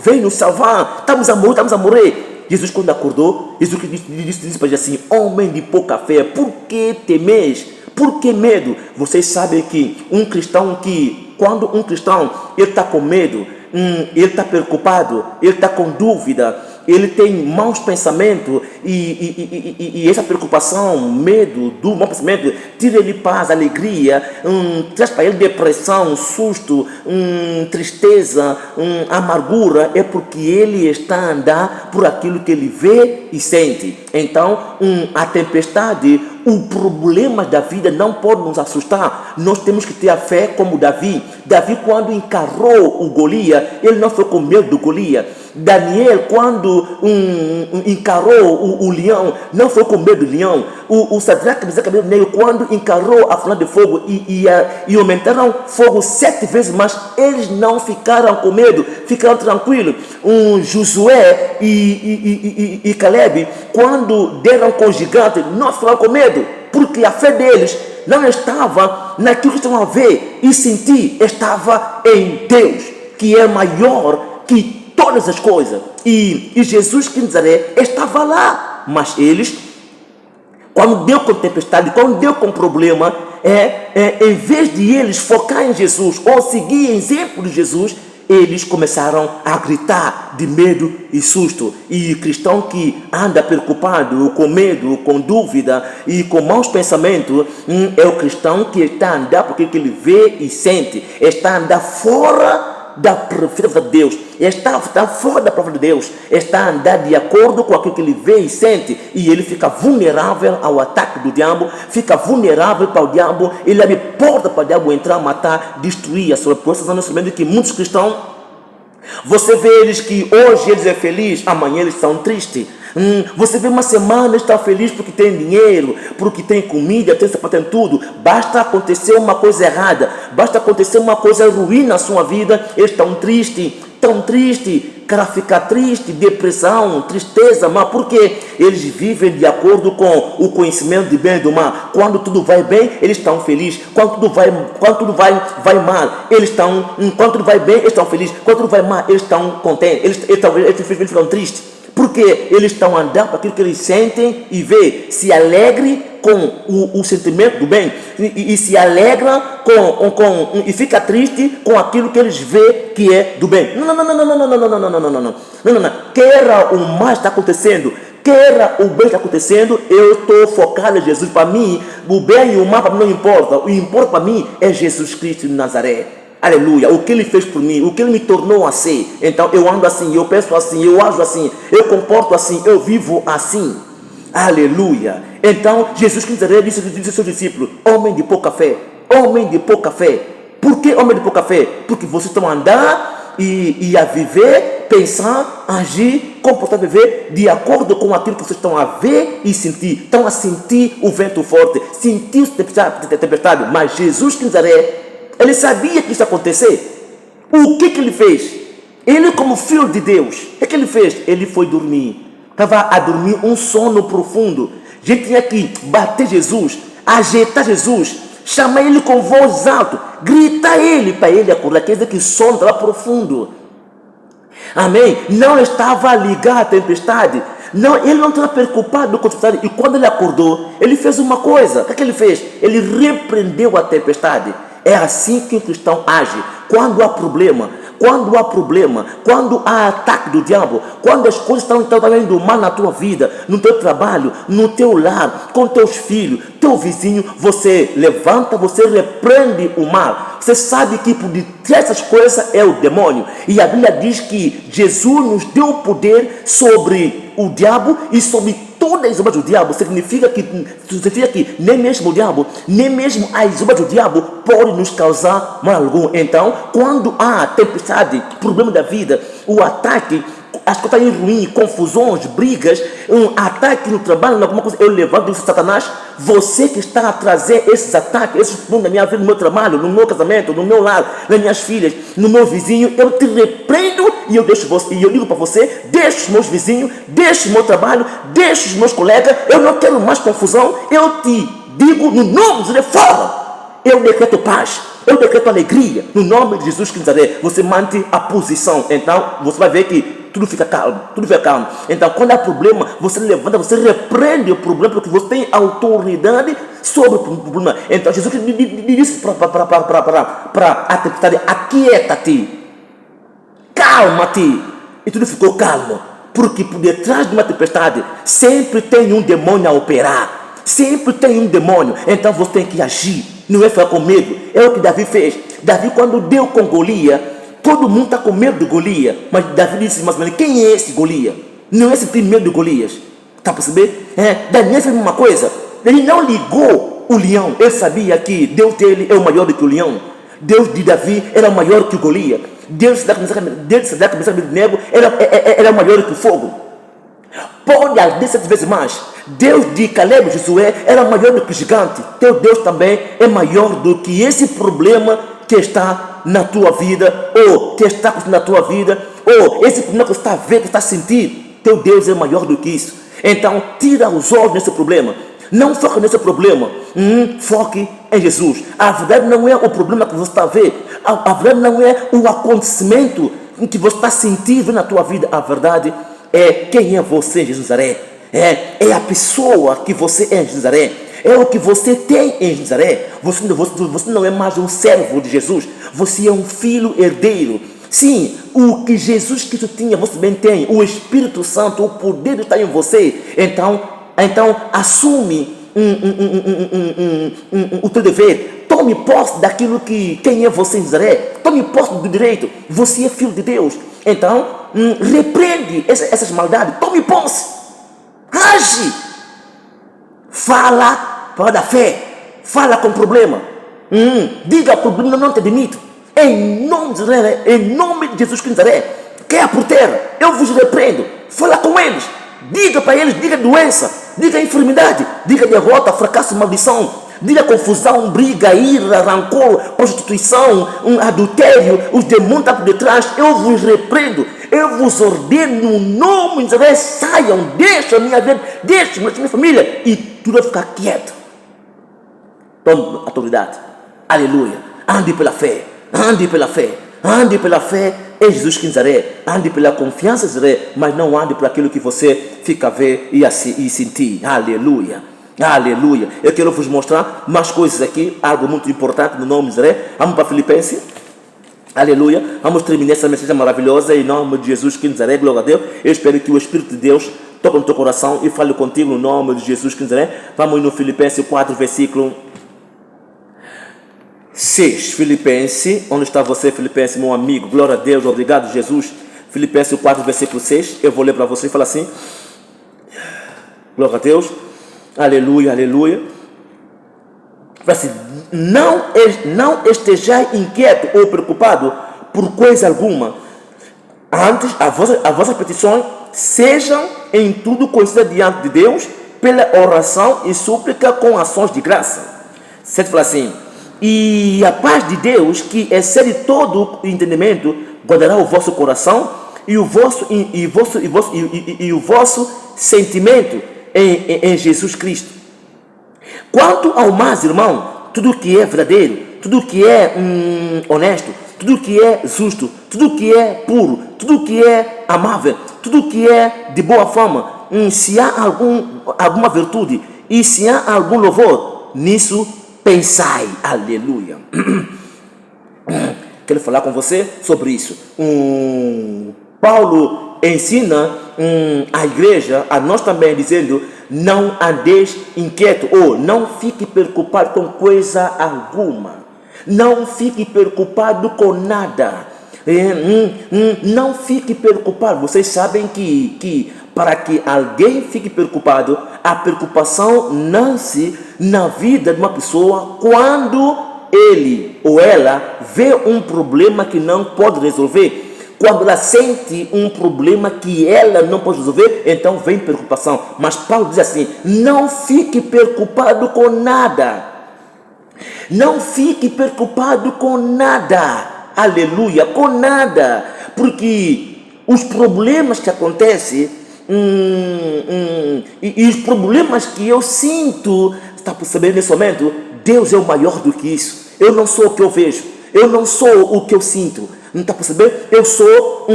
vem nos salvar, estamos a morrer. Jesus, quando acordou, Jesus disse para ele assim, homem de pouca fé, por que temeis? Por que medo? Vocês sabem que quando um cristão ele está com medo, ele está preocupado, ele está com dúvida, ele tem maus pensamentos, e essa preocupação, medo do mau pensamento, tira ele paz, alegria, traz para ele depressão, susto, tristeza, amargura, é porque ele está a andar por aquilo que ele vê e sente. Então, a tempestade, o problema da vida não pode nos assustar. Nós temos que ter a fé como Davi. Davi, quando encarou o Golias, ele não foi com medo do Golias. Daniel, quando encarou o leão, não foi com medo do leão. O Sadraque, Mesaque e Abednego, quando encarou a fornalha de fogo e aumentaram fogo 7 vezes, mas eles não ficaram com medo, ficaram tranquilos. Josué e Caleb, quando deram com o gigante, não ficaram com medo, porque a fé deles não estava naquilo que estavam a ver e sentir, estava em Deus, que é maior que todas as coisas. E Jesus de Nazaré estava lá, mas eles, quando deu com tempestade, quando deu com problema, em vez de eles focar em Jesus ou seguir o exemplo de Jesus, eles começaram a gritar de medo e susto. E o cristão que anda preocupado, com medo, com dúvida e com maus pensamentos, é o cristão que está a andar porque ele vê e sente, está a andar fora da presença de Deus, está fora da palavra de Deus, está a andar de acordo com aquilo que ele vê e sente, e ele fica vulnerável ao ataque do diabo, fica vulnerável para o diabo, ele abre porta para o diabo entrar, matar, destruir a sua força. Nós sabemos que muitos cristãos, você vê eles que hoje eles são felizes, amanhã eles são tristes. Você vê uma semana está feliz porque tem dinheiro, porque tem comida, tem sapato, tem tudo. Basta acontecer uma coisa errada, basta acontecer uma coisa ruim na sua vida, eles estão tristes, cara fica triste, depressão, tristeza, mas porque eles vivem de acordo com o conhecimento de bem e do mal. Quando tudo vai bem, eles estão felizes. Quando tudo vai mal, eles estão. Quando tudo vai bem, eles estão felizes. Quando tudo vai mal, eles estão contentes. Eles ficam tristes. Porque eles estão andando para aquilo que eles sentem e vê, se alegre com o sentimento do bem e se alegra e fica triste com aquilo que eles vê que é do bem. Não. Queira o mal está acontecendo, queira o bem está acontecendo, eu estou focado em Jesus. Para mim, o bem e o mal para mim não importa. O que importa para mim é Jesus Cristo de Nazaré. Aleluia, o que ele fez por mim, o que ele me tornou a ser. Então eu ando assim, eu penso assim, eu ajo assim, eu comporto assim, eu vivo assim. Aleluia. Então Jesus Cristo disse ao seu discípulo: homem de pouca fé, homem de pouca fé. Por que homem de pouca fé? Porque vocês estão a andar e a viver, pensar, agir, comportar, viver de acordo com aquilo que vocês estão a ver e sentir. Estão a sentir o vento forte, sentir a tempestade. Mas Jesus Cristo ele sabia que isso ia acontecer. O que ele fez? Ele, como filho de Deus, o que ele fez? Ele foi dormir. Estava a dormir um sono profundo. A gente tinha que bater Jesus, ajeitar Jesus, chamar ele com voz alta, gritar ele para ele acordar. Quer dizer que o sono estava profundo. Amém? Não estava ligado à tempestade. Não, ele não estava preocupado com a tempestade. E quando ele acordou, ele fez uma coisa. O que ele fez? Ele repreendeu a tempestade. É assim que o cristão age. Quando há problema, quando há ataque do diabo, quando as coisas estão indo mal na tua vida, no teu trabalho, no teu lar, com teus filhos, teu vizinho, você levanta, você repreende o mal. Você sabe que por detrás dessas coisas é o demônio. E a Bíblia diz que Jesus nos deu o poder sobre o diabo e sobre todas as obras do diabo. Significa que nem mesmo o diabo, nem mesmo as obras do diabo podem nos causar mal algum. Então, quando há tempestade, problema da vida, o ataque, as coisas estão ruins, confusões, brigas, um ataque no trabalho, alguma coisa, eu levanto e digo: Satanás, você que está a trazer esses ataques, esses problemas na minha vida, no meu trabalho, no meu casamento, no meu lar, nas minhas filhas, no meu vizinho, eu te repreendo e eu digo para você: deixe os meus vizinhos, deixe o meu trabalho, deixe os meus colegas, eu não quero mais confusão, eu te digo no nome de Deus, fora! Eu decreto paz, eu decreto alegria, no nome de Jesus Cristo. Você mantém a posição, então você vai ver que tudo fica calmo, Então, quando há problema, você levanta, você repreende o problema, porque você tem autoridade sobre o problema. Então, Jesus disse para a tempestade: aquieta-te, calma-te. E tudo ficou calmo, porque por detrás de uma tempestade sempre tem um demônio a operar, sempre tem um demônio. Então, você tem que agir, não é ficar com medo. É o que Davi fez. Davi, quando deu com Golias, todo mundo está com medo de Golias, mas Davi disse: mas quem é esse Golias? Não é esse que tem medo de Golias. Está para perceber? Daniel fez uma coisa, ele não ligou o leão. Ele sabia que Deus dele é o maior do que o leão. Deus de Davi era maior que o Golias. Deus de Sadraque, Mesaque e Abednego era maior que o fogo. Pode arder 7 vezes mais. Deus de Caleb e Josué era maior do que o gigante. Teu Deus também é maior do que esse problema que está na tua vida, ou que está na tua vida, ou esse problema que você está vendo, que está sentindo. Teu Deus é maior do que isso. Então, tira os olhos nesse problema. Não foque nesse problema. Foque em Jesus. A verdade não é o problema que você está vendo. A verdade não é o acontecimento que você está sentindo na tua vida. A verdade é quem é você em Jesus. É a pessoa que você é em Jesus. É o que você tem em Jesus. Você não é mais um servo de Jesus. Você é um filho herdeiro. Sim, o que Jesus Cristo tinha, você também tem. O Espírito Santo, o poder está em você. Então assume o teu dever. Tome posse daquilo que quem é você em Nazaré. Tome posse do direito. Você é filho de Deus. Então, repreende essas maldades. Tome posse. Age. Fala para a fé. Fala com problema. Diga ao problema: não te admito. Em nome de Nazaré, em nome de Jesus Cristo de Nazaré, caia por terra. Eu vos repreendo. Fala com eles. Diga para eles, diga doença, diga enfermidade, diga derrota, fracasso, maldição. Diga confusão, briga, ira, rancor, prostituição, adultério, os demônios estão por detrás. Eu vos repreendo, eu vos ordeno no nome de Israel, saiam, deixem a minha vida, deixem a minha família, e tudo vai ficar quieto. Tome autoridade. Aleluia. Ande pela fé, ande pela fé, ande pela fé em Jesus de Nazaré. Ande pela confiança de Nazaré, mas não ande por aquilo que você fica a ver e sentir. Aleluia. Aleluia. Eu quero vos mostrar mais coisas aqui, algo muito importante no nome de Nazaré. Vamos para Filipenses. Aleluia. Vamos terminar essa mensagem maravilhosa em nome de Jesus de Nazaré. Glória a Deus. Eu espero que o Espírito de Deus toque no teu coração e fale contigo no nome de Jesus de Nazaré. Vamos ir no Filipenses 4, versículo 6. Filipenses, onde está você, Filipenses, meu amigo? Glória a Deus, obrigado, Jesus. Filipenses 4, versículo 6. Eu vou ler para você e falar assim. Glória a Deus. Aleluia, aleluia. Assim, não estejais inquieto ou preocupado por coisa alguma. Antes, as vossas petições sejam em tudo conhecidas diante de Deus, pela oração e súplica com ações de graça. Você fala assim. E a paz de Deus, que excede todo o entendimento, guardará o vosso coração e o vosso sentimento em Jesus Cristo. Quanto ao mais, irmão, tudo que é verdadeiro, tudo que é honesto, tudo que é justo, tudo que é puro, tudo que é amável, tudo que é de boa fama, se há alguma virtude e se há algum louvor, nisso pensai. Aleluia. Quero falar com você sobre isso. Paulo ensina a igreja, a nós também, dizendo: não andeis inquieto, ou não fique preocupado com coisa alguma, não fique preocupado com nada, não fique preocupado. Vocês sabem que para que alguém fique preocupado, a preocupação nasce na vida de uma pessoa quando ele ou ela vê um problema que não pode resolver. Quando ela sente um problema que ela não pode resolver, então vem preocupação. Mas Paulo diz assim: não fique preocupado com nada. Não fique preocupado com nada. Aleluia, com nada. Porque os problemas que acontecem, e os problemas que eu sinto, está percebendo nesse momento? Deus é o maior do que isso. Eu não sou o que eu vejo, eu não sou o que eu sinto. Não está percebendo? Eu sou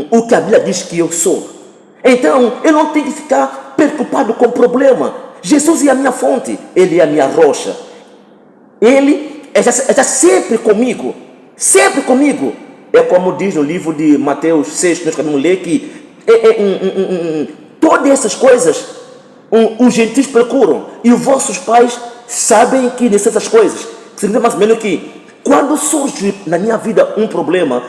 o que a Bíblia diz que eu sou. Então, eu não tenho que ficar preocupado com o problema. Jesus é a minha fonte, Ele é a minha rocha. Ele está sempre comigo. Sempre comigo. É como diz no livro de Mateus 6, que nós acabamos de ler, que todas essas coisas os gentios procuram. E os vossos pais sabem que necessitam essas coisas. Significa mais ou menos que quando surge na minha vida um problema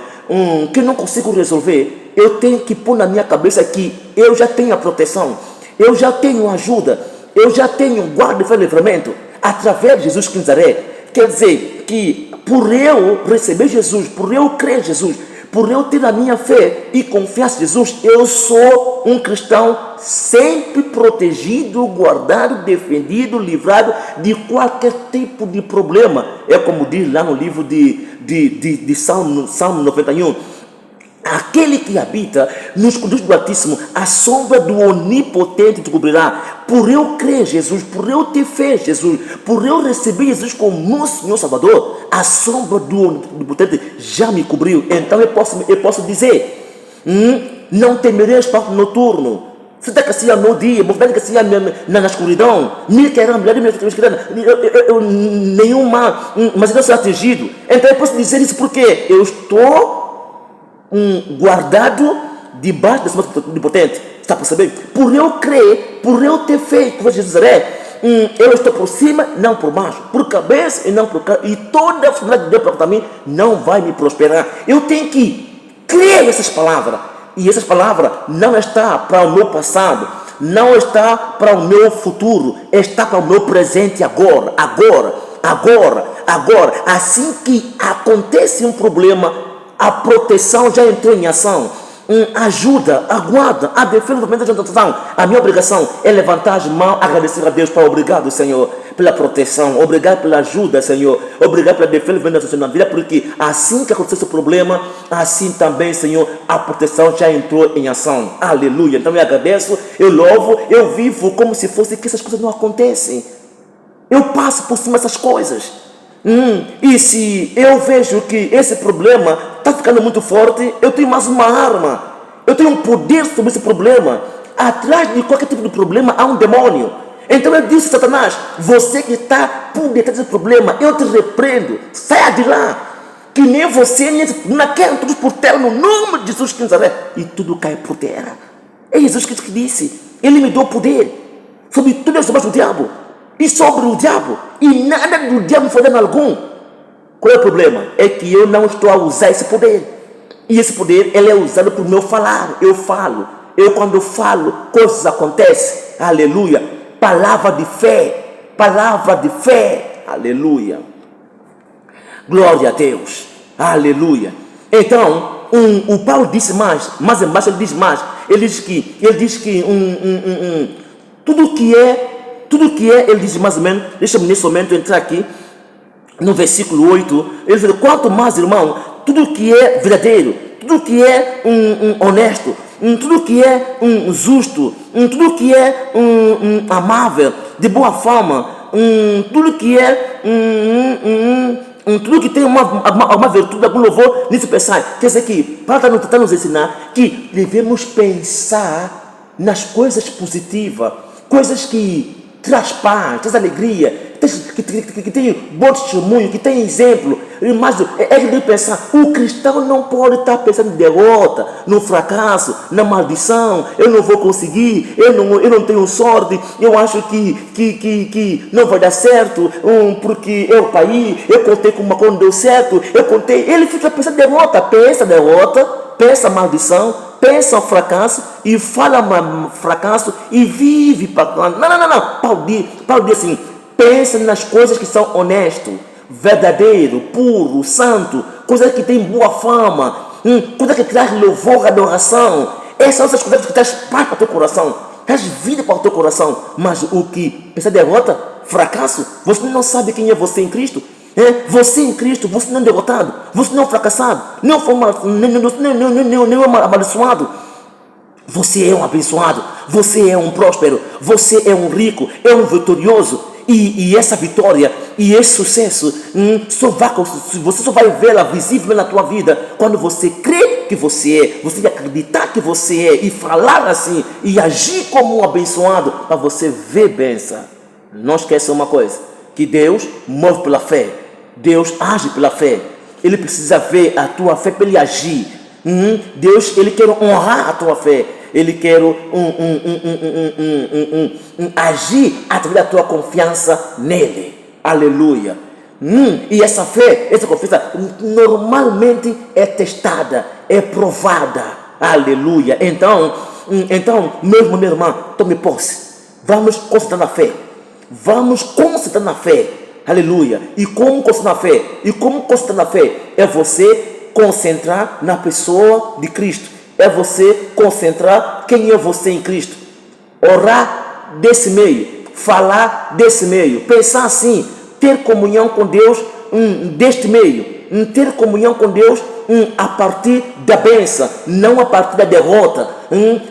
que eu não consigo resolver, eu tenho que pôr na minha cabeça que eu já tenho a proteção, eu já tenho ajuda, eu já tenho guarda e livramento através de Jesus de Nazaré. Quer dizer que por eu receber Jesus, por eu crer em Jesus, por eu ter a minha fé e confiar em Jesus, eu sou um cristão sempre protegido, guardado, defendido, livrado de qualquer tipo de problema. É como diz lá no livro de Salmo 91. Aquele que habita nos conduz do Altíssimo, a sombra do Onipotente te cobrirá. Por eu crer em Jesus, por eu ter fé em Jesus, por eu receber Jesus como meu Senhor Salvador, a sombra do Onipotente já me cobriu. Então eu posso dizer: não temerei espaço noturno. Se está que assim no dia, vou ficar que assim na escuridão, nenhuma, mas eu não sou atingido. Então eu posso dizer isso porque eu estou guardado debaixo desse mão onipotente. Está percebendo? Por eu crer, por eu ter feito com Jesus, eu estou por cima, não por baixo, por cabeça e não por cá, e toda a funcionalidade de Deus para mim não vai me prosperar. Eu tenho que crer nessas palavras, e essas palavras não está para o meu passado, não está para o meu futuro, está para o meu presente agora. Assim que acontece um problema, a proteção já entrou em ação. ajuda, aguarda a defesa do momento de tentação. A minha obrigação é levantar as mãos, agradecer a Deus, Pai, obrigado, Senhor, pela proteção, obrigado pela ajuda, Senhor, obrigado pela defesa do momento na vida, porque assim que aconteceu esse problema, assim também, Senhor, a proteção já entrou em ação. Aleluia. Então eu agradeço, eu louvo, eu vivo como se fosse que essas coisas não acontecem. Eu passo por cima dessas coisas. E se eu vejo que esse problema está ficando muito forte, eu tenho mais uma arma. Eu tenho um poder sobre esse problema. Atrás de qualquer tipo de problema há um demônio. Então eu disse, Satanás, você que está por detrás desse problema, eu te repreendo. Saia de lá. Que nem você, nem naquela todos por terra, no nome de Jesus de Nazaré. E tudo cai por terra. É Jesus Cristo que disse. Ele me deu poder sobre tudo sobre o diabo. E sobre o diabo, e nada do diabo fazer algum. Qual é o problema? É que eu não estou a usar esse poder. E esse poder, ele é usado por meu falar. Eu falo. Eu quando falo, coisas acontecem. Aleluia. Palavra de fé. Palavra de fé. Aleluia. Glória a Deus. Aleluia. Então, o Paulo disse mais embaixo ele diz mais. Ele diz que tudo que é, ele diz mais ou menos, deixa-me nesse momento entrar aqui, no versículo 8, ele diz, quanto mais, irmão, tudo que é verdadeiro, tudo que é honesto, tudo que é justo, tudo que é amável, de boa fama, tudo que é tudo que tem uma virtude, algum louvor, nisso pensar. Quer dizer que Paulo está nos ensinar que devemos pensar nas coisas positivas, coisas que traz paz, traz alegria, que tem bom testemunho, que tem exemplo. Mas é que deve pensar, o cristão não pode estar pensando em derrota, no fracasso, na maldição. Eu não vou conseguir, eu não tenho sorte, eu acho que não vai dar certo, porque eu caí, eu contei com uma coisa, não deu certo, ele fica pensando em derrota, pensa maldição, pensa fracasso e fala fracasso e vive para... Não. Paulo diz assim, pensa nas coisas que são honestas, verdadeiro, puro, santo, coisas que têm boa fama, coisas que traz louvor, adoração. Essas são essas coisas que traz paz para o teu coração, traz vida para o teu coração. Mas o que pensa derrota, fracasso, você não sabe quem é você em Cristo. Você em Cristo, você não é derrotado, você não é fracassado, não é amaldiçoado. Você é um abençoado, você é um próspero, você é um rico, é um vitorioso. E essa vitória e esse sucesso você só vai vê-la visível na tua vida quando você crê que você é, você acreditar que você é e falar assim e agir como um abençoado para você ver bênção. Não esqueça uma coisa, que Deus move pela fé. Deus age pela fé. Ele precisa ver a tua fé para ele agir. Deus, ele quer honrar a tua fé. Ele quer agir através da tua confiança nele. Aleluia. E essa fé, essa confiança normalmente é testada, é provada. Aleluia. Então meu irmão, tome posse. Vamos concentrar na fé. Vamos concentrar na fé. Aleluia. E como concentrar na fé? É você concentrar na pessoa de Cristo. É você concentrar quem é você em Cristo. Orar desse meio. Falar desse meio. Pensar assim. Ter comunhão com Deus deste meio. Ter comunhão com Deus a partir da bênção, não a partir da derrota.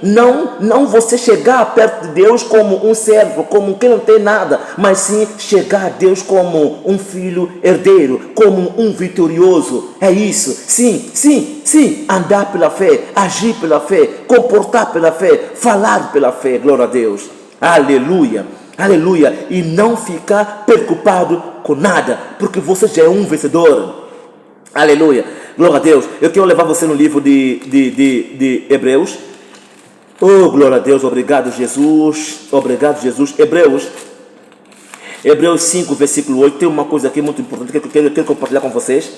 Não você chegar perto de Deus como um servo, como quem não tem nada, mas sim chegar a Deus como um filho herdeiro, como um vitorioso. É isso. Sim. Andar pela fé, agir pela fé, comportar pela fé, falar pela fé. Glória a Deus. Aleluia. E não ficar preocupado com nada, porque você já é um vencedor. Aleluia. Glória a Deus. Eu quero levar você no livro de Hebreus. Oh, glória a Deus. Obrigado, Jesus. Hebreus 5, versículo 8. Tem uma coisa aqui muito importante que eu quero compartilhar com vocês.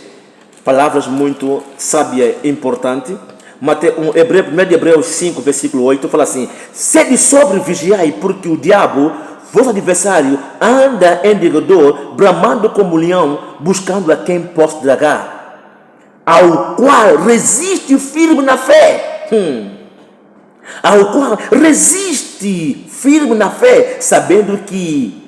Palavras muito sábias e importantes. 1 Hebreus 5, versículo 8. Fala assim: sede sobre vigiai, porque o diabo, vosso adversário, anda em derredor, bramando como leão, buscando a quem possa tragar, ao qual resiste firme na fé. ao qual resiste firme na fé, sabendo que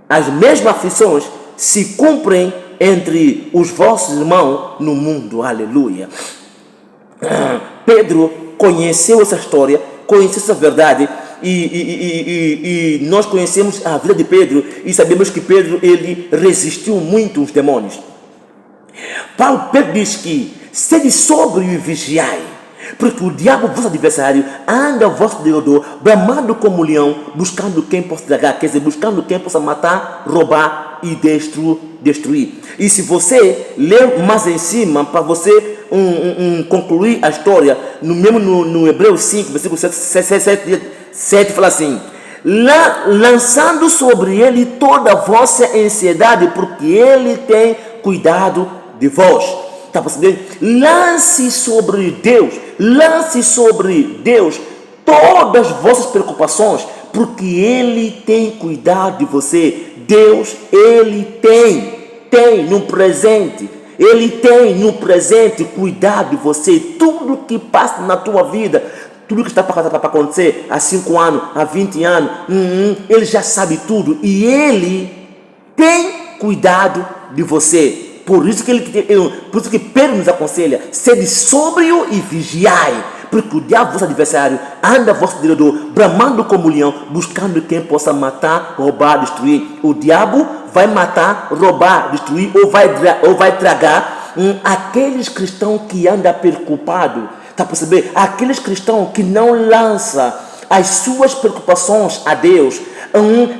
as mesmas aflições se cumprem entre os vossos irmãos no mundo. Aleluia. Pedro conheceu essa história, conheceu essa verdade, e nós conhecemos a vida de Pedro e sabemos que Pedro, ele resistiu muito aos demônios. Pedro diz que sede sóbrio e vigiai, porque o diabo, vosso adversário, anda ao vosso derredor, bramando como leão, buscando quem possa tragar, quer dizer, buscando quem possa matar, roubar e destruir. E se você ler mais em cima, para você concluir a história, no Hebreus 5, versículo 7 fala assim: lançando sobre ele toda a vossa ansiedade, porque ele tem cuidado de vós. Está percebendo? Lance sobre Deus todas as vossas preocupações, porque ele tem cuidado de você. Deus, ele tem no presente. Ele tem no presente cuidado de você. Tudo que passa na tua vida, tudo que está para acontecer há 5 anos, há 20 anos, ele já sabe tudo. E ele tem cuidado de você. Por isso que Pedro nos aconselha: sede sóbrio e vigiai, porque o diabo, vosso adversário, anda a vosso derredor, bramando como leão, buscando quem possa matar, roubar, destruir. O diabo vai matar, roubar, destruir, ou vai tragar aqueles cristãos que andam preocupados. Está percebendo? Aqueles cristãos que não lançam as suas preocupações a Deus,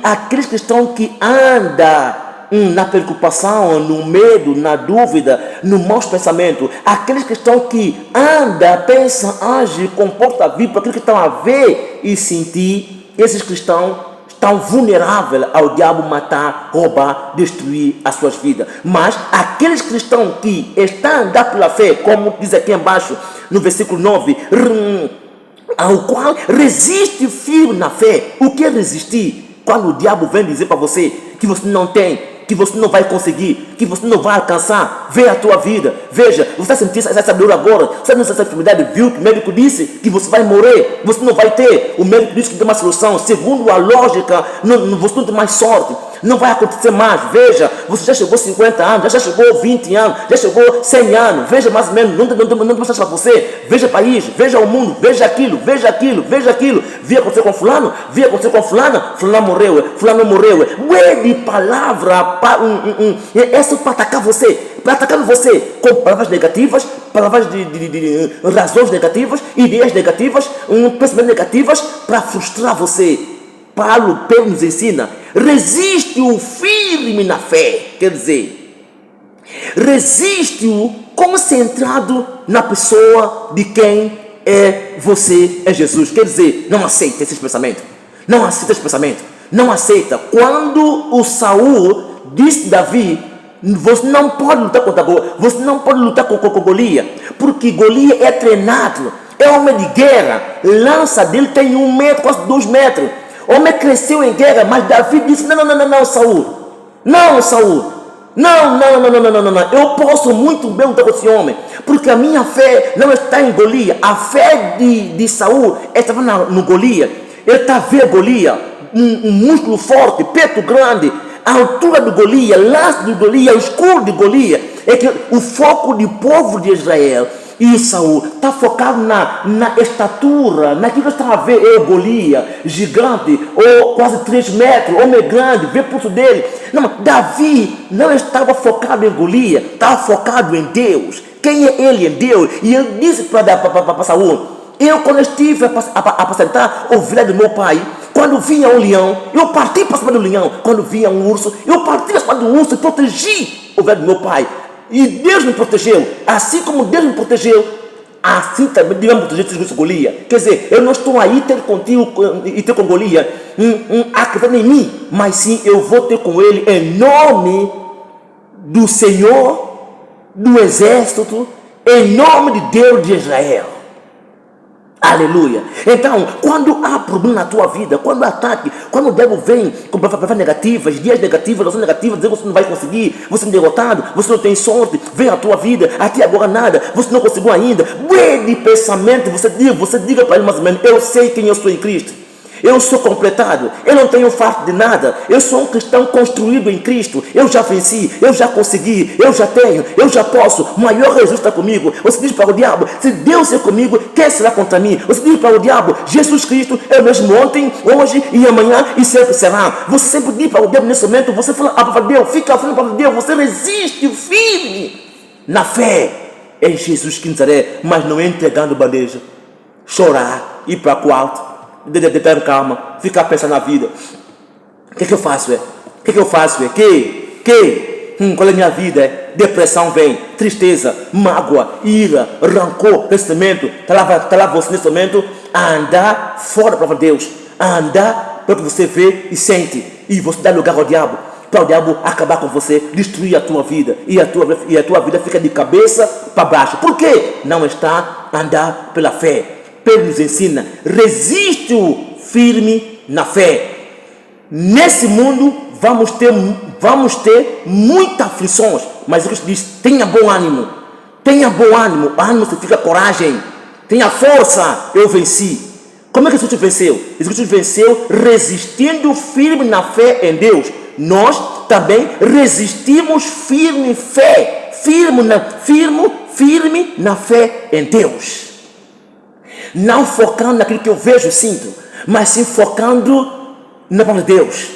aqueles cristãos que andam na preocupação, no medo, na dúvida, no maus pensamento, aqueles cristãos que andam, pensam, agem, comportam a vida para aquilo que estão a ver e sentir, esses cristãos estão vulneráveis ao diabo matar, roubar, destruir as suas vidas. Mas aqueles cristãos que estão a andar pela fé, como diz aqui embaixo no versículo 9, ao qual resiste firme na fé. O que é resistir? Quando o diabo vem dizer para você que você não tem, que você não vai conseguir, que você não vai alcançar, vê a tua vida, veja, você está sentindo essa dor agora, você não essa enfermidade, viu que o médico disse que você vai morrer, você não vai ter, o médico disse que tem uma solução, segundo a lógica, você não tem mais sorte, não vai acontecer mais. Veja, você já chegou 50 anos, já chegou 20 anos, já chegou 100 anos, veja mais ou menos, não tem mais para você, veja o país, veja o mundo, veja aquilo, vi acontecer com fulano, fulano morreu, de palavra, essa para atacar você, com palavras negativas, palavras de razões negativas, ideias negativas, pensamentos negativos, para frustrar você. Pedro nos ensina: resiste-o firme na fé, quer dizer, resiste-o concentrado na pessoa de quem você é Jesus. Quer dizer, não aceita esses pensamentos, não aceita. Quando o Saul disse a Davi: você não pode lutar contra Golias, você não pode lutar com Golias, porque Golias é treinado, é homem de guerra, lança dele tem 1 metro, quase 2 metros. O homem cresceu em guerra, mas Davi disse: não, Saul, eu posso muito bem lutar com esse homem, porque a minha fé não está em Golias. A fé de Saul estava no Golias. Ele está vendo Golias, um músculo forte, peito grande, a altura de Golias, lança de Golias, o escudo de Golias. É que o foco do povo de Israel e Saul está focado na estatura, naquilo que está a ver. Golias, gigante, ou quase 3 metros, homem grande, vê o pulso dele. Não, Davi não estava focado em Golias, estava focado em Deus. Quem é ele em Deus? E ele disse para Saul: eu, quando estive a apacentar ovelha do meu pai, quando vinha um leão, eu parti para cima do leão. Quando vinha um urso, eu parti para cima do urso e protegi a ovelha do meu pai. E Deus me protegeu. Assim como Deus me protegeu, assim também Deus me protegeu de Golias. Quer dizer, eu não estou aí ter contigo e ter com Golias acreditando em mim, mas sim eu vou ter com ele em nome do Senhor do exército, em nome de Deus de Israel. Aleluia. Então, quando há problema na tua vida, quando há ataque, quando o diabo vem com palavras negativas, dias negativos, ações negativas, dizer que você não vai conseguir, você é derrotado, você não tem sorte, vem a tua vida, até agora nada, você não conseguiu ainda. De pensamento, você diga para ele mais ou menos: eu sei quem eu sou em Cristo. Eu sou completado, eu não tenho falta de nada, eu sou um cristão construído em Cristo, eu já venci, eu já consegui, eu já tenho, eu já posso, o maior Jesus está comigo. Você diz para o diabo: se Deus é comigo, quem será contra mim? Você diz para o diabo: Jesus Cristo é o mesmo ontem, hoje e amanhã e sempre será. Você sempre diz para o diabo nesse momento, você fala para Deus, fica falando para Deus, você resiste firme na fé em Jesus de Nazaré, mas não é entregando bandeja, chorar, ir para o quarto, de ter calma, ficar pensando na vida. O que eu faço? Qual é a minha vida? Depressão vem, tristeza, mágoa, ira, rancor, ressentimento. Está lá você nesse momento a andar fora da palavra de Deus, a andar para que você vê e sente, e você dá lugar ao diabo, para o diabo acabar com você, destruir a tua vida, e a tua vida fica de cabeça para baixo. Por quê? Não está a andar pela fé. Pedro nos ensina: resiste-o firme na fé. Nesse mundo vamos ter muitas aflições, mas Cristo diz: tenha bom ânimo, ânimo significa coragem, tenha força, eu venci. Como é que Jesus venceu? Jesus venceu resistindo firme na fé em Deus. Nós também resistimos firme na fé em Deus. Não focando naquilo que eu vejo e sinto, mas sim focando na palavra de Deus,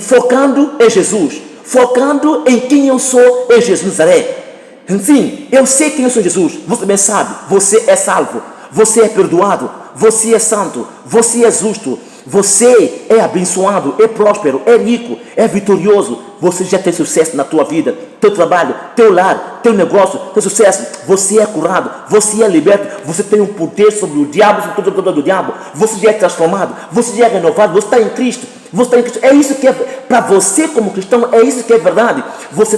focando em Jesus, focando em quem eu sou em Jesus de Nazaré. Sim, eu sei quem eu sou em Jesus, você bem sabe, você é salvo, você é perdoado, você é santo, você é justo, você é abençoado, é próspero, é rico, é vitorioso. Você já tem sucesso na tua vida, teu trabalho, teu lar, teu negócio, teu sucesso. Você é curado, você é liberto, você tem um poder sobre o diabo, sobre todo o diabo. Você já é transformado, você já é renovado, você está em Cristo. É isso que é para você como cristão, é isso que é verdade. Você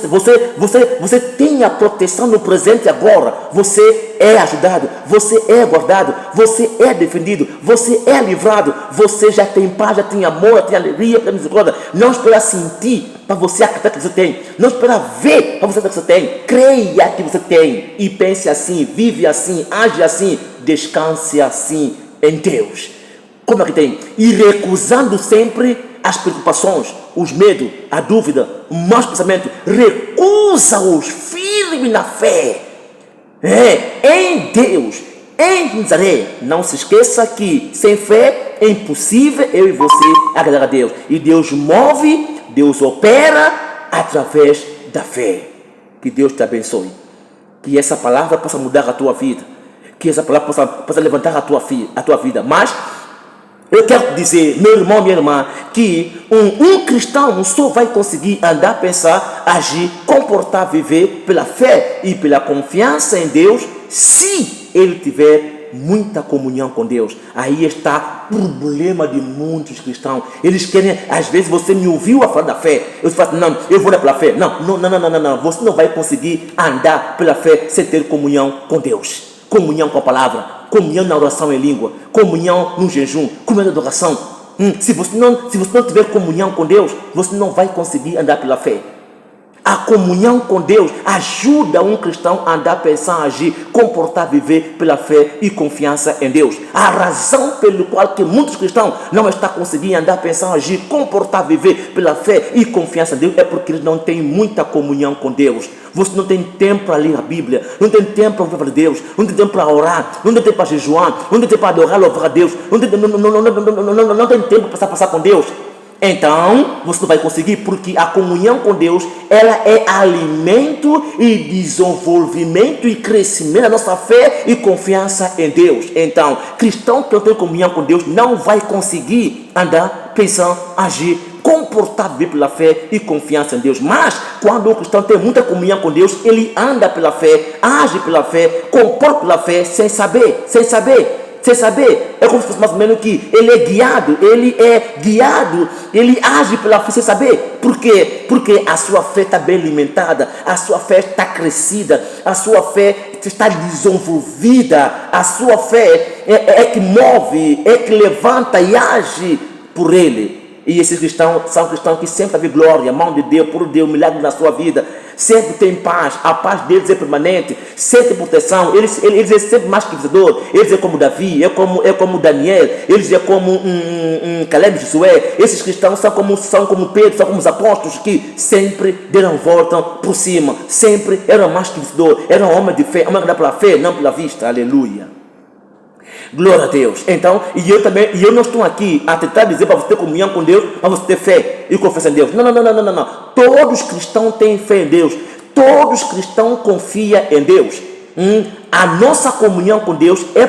tem a proteção no presente agora. Você é ajudado, você é guardado, você é defendido, você é livrado. Você já tem paz, já tem amor, já tem alegria, tem misericórdia. Não espera sentir para você acreditar que você tem. Não espera ver para você acreditar que você tem. Creia que você tem e pense assim, vive assim, age assim, descanse assim em Deus. Como é que tem? E recusando sempre as preocupações, os medos, a dúvida, o mau pensamento. Recusa-os firme na fé. Em Deus, em Nazaré. Não se esqueça que sem fé é impossível eu e você agradar a Deus. E Deus move, Deus opera através da fé. Que Deus te abençoe. Que essa palavra possa mudar a tua vida. Que essa palavra possa levantar a tua vida. Mas eu quero dizer, meu irmão, minha irmã, que um cristão só vai conseguir andar, pensar, agir, comportar, viver pela fé e pela confiança em Deus, se ele tiver muita comunhão com Deus. Aí está o problema de muitos cristãos. Eles querem, às vezes você me ouviu a falar da fé, eu falo: não, eu vou andar pela fé. Não, você não vai conseguir andar pela fé sem ter comunhão com Deus. Comunhão com a palavra, comunhão na oração em língua, comunhão no jejum, comunhão na adoração. Se você não tiver comunhão com Deus, você não vai conseguir andar pela fé. A comunhão com Deus ajuda um cristão a andar, pensar, agir, comportar, viver pela fé e confiança em Deus. A razão pelo qual que muitos cristãos não estão conseguindo andar, pensar, agir, comportar, viver pela fé e confiança em Deus é porque eles não têm muita comunhão com Deus. Você não tem tempo para ler a Bíblia, não tem tempo para ouvir a Deus, não tem tempo para orar, não tem tempo para jejuar, não tem tempo para adorar, louvar a Deus, não tem tempo para passar com Deus. Então, você não vai conseguir, porque a comunhão com Deus, ela é alimento e desenvolvimento e crescimento da nossa fé e confiança em Deus. Então, cristão que não tem comunhão com Deus não vai conseguir andar, pensar, agir, comportar, viver pela fé e confiança em Deus. Mas, quando o cristão tem muita comunhão com Deus, ele age pela fé, comporta pela fé, sem saber. É como se fosse mais ou menos que ele é guiado, ele age pela fé sem saber. Por quê? Porque a sua fé está bem alimentada, a sua fé está crescida, a sua fé está desenvolvida, a sua fé é que move, é que levanta e age por ele. E esses cristãos são cristãos que sempre havem glória, a mão de Deus, por Deus, milagre na sua vida. Sempre tem paz, a paz deles é permanente, sempre proteção. Eles é sempre mais que vencedor. Eles é como Davi, é como Daniel, eles é como Caleb e Josué. Esses cristãos são como Pedro, são como os apóstolos que sempre deram volta por cima, sempre eram mais que vencedor, eram homens de fé, homens pela fé, não pela vista. Aleluia. Glória a Deus. Então, eu não estou aqui a tentar dizer para você ter comunhão com Deus, para você ter fé e confessar em Deus. Não. Todos os cristãos têm fé em Deus. Todos os cristãos confiam em Deus. A nossa comunhão com Deus é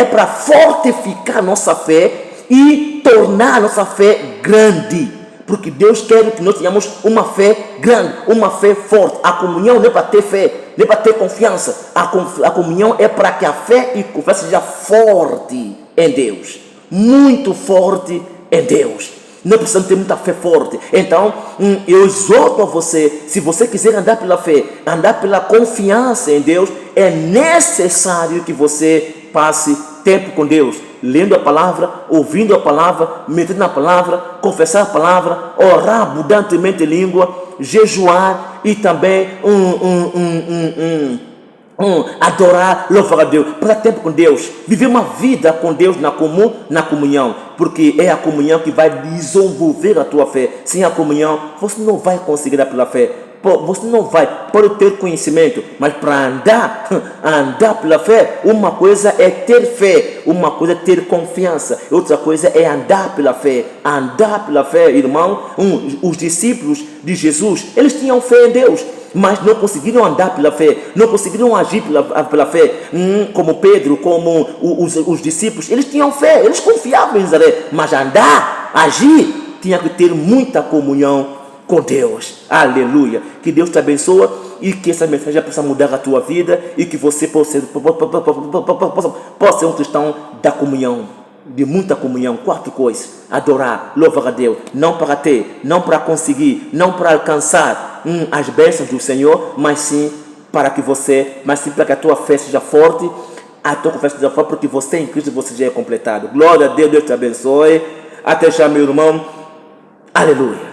para fortificar a nossa fé e tornar a nossa fé grande. Porque Deus quer que nós tenhamos uma fé grande, uma fé forte. A comunhão não é para ter fé, não é para ter confiança. A comunhão é para que a fé e a confiança seja forte em Deus. Muito forte em Deus. Não precisamos ter muita fé forte. Então, eu exorto a você, se você quiser andar pela fé, andar pela confiança em Deus, é necessário que você passe tempo com Deus, lendo a palavra, ouvindo a palavra, meditando na palavra, confessar a palavra, orar abundantemente em língua, jejuar e também adorar, louvar a Deus, passar tempo com Deus, viver uma vida com Deus na comunhão, porque é a comunhão que vai desenvolver a tua fé. Sem a comunhão, você não vai conseguir dar pela fé. Você não pode ter conhecimento, mas para andar pela fé, uma coisa é ter fé, uma coisa é ter confiança, outra coisa é andar pela fé. Andar pela fé, irmão, os discípulos de Jesus, eles tinham fé em Deus, mas não conseguiram andar pela fé, não conseguiram agir pela fé, como Pedro, como os discípulos. Eles tinham fé, eles confiavam em Nazaré, mas agir, tinha que ter muita comunhão com Deus. Aleluia. Que Deus te abençoe e que essa mensagem possa mudar a tua vida e que você possa ser um cristão da comunhão, de muita comunhão. 4 coisas: adorar, louvar a Deus, não para ter, não para conseguir, não para alcançar as bênçãos do Senhor, mas sim para que a tua fé seja forte, a tua confiança seja forte, porque você em Cristo você já é completado. Glória a Deus, Deus te abençoe. Até já, meu irmão. Aleluia.